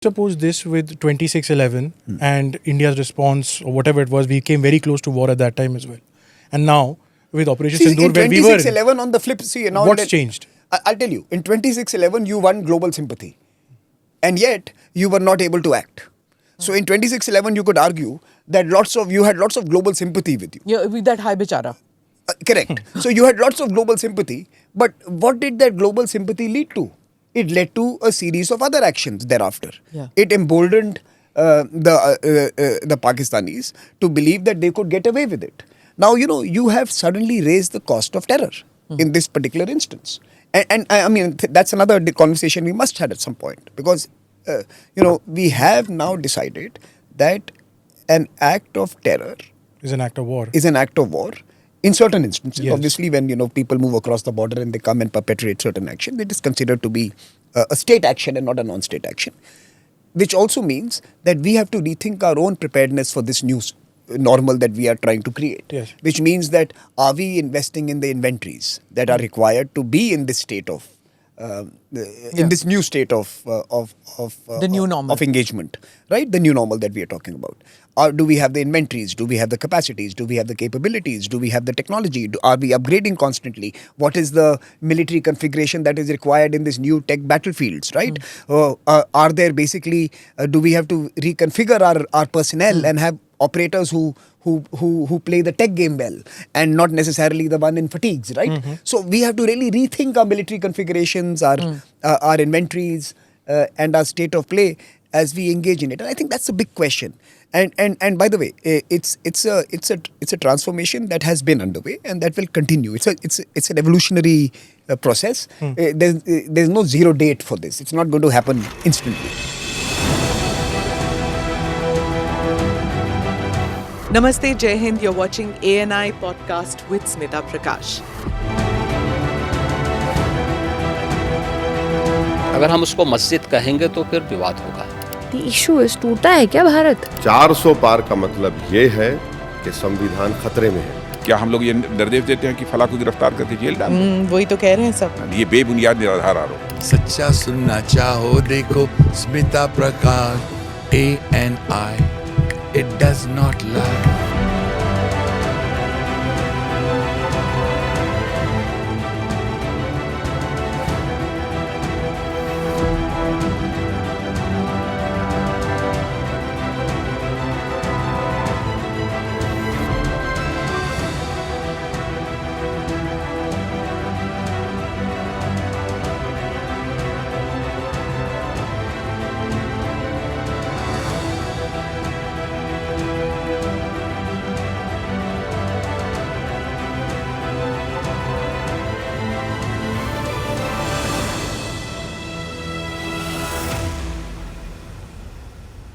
Suppose this with 26/11 and India's response or whatever it was, we came very close to war at that time as well. And now with Operation See, Sindoor, in where we were, 26/11 on the flip, see now what's changed? I'll tell you. In 26/11, you won global sympathy, and yet you were not able to act. So in 26/11, you could argue that you had lots of global sympathy with you. Yeah, with that high bichara. Correct. So you had lots of global sympathy, but what did that global sympathy lead to? It led to a series of other actions thereafter. Yeah. It emboldened the Pakistanis to believe that they could get away with it. Now, you have suddenly raised the cost of terror in this particular instance. And I mean, that's another conversation we must have at some point, because, we have now decided that an act of terror Is an act of war. is an act of war in certain instances. Yes. Obviously, when people move across the border and they come and perpetrate certain action, it is considered to be a state action and not a non-state action, which also means that we have to rethink our own preparedness for this new normal that we are trying to create. Yes. Which means that are we investing in the inventories that are required to be in this state of in this new state of The new normal. of engagement, right? The new normal that we are talking about. Or do we have the inventories? Do we have the capacities? Do we have the capabilities? Do we have the technology? Are we upgrading constantly? What is the military configuration that is required in these new tech battlefields, right? Are there basically, do we have to reconfigure our personnel and have operators who play the tech game well and not necessarily the one in fatigues, right? So we have to really rethink our military configurations, our inventories, and our state of play as we engage in it. And I think that's a big question. And by the way, it's a transformation that has been underway and that will continue. It's an evolutionary process. There's no zero date for this. It's not going to happen instantly. Namaste, Jai Hind. You're watching ANI podcast with Smita Prakash. अगर हम उसको मस्जिद कहेंगे तो फिर विवाद होगा. The issue is टूटा है क्या भारत? 400 पार का मतलब ये है कि संविधान खतरे में है. क्या हम लोग ये निर्देश देते हैं कि फला को गिरफ्तार करके जेल डाल दें? वही तो कह रहे हैं सब. ये बेबुनियाद निराधार आरोप. सच्चा सुनना चाहो देखो स्मिता प्रकाश ANI. It does not lie.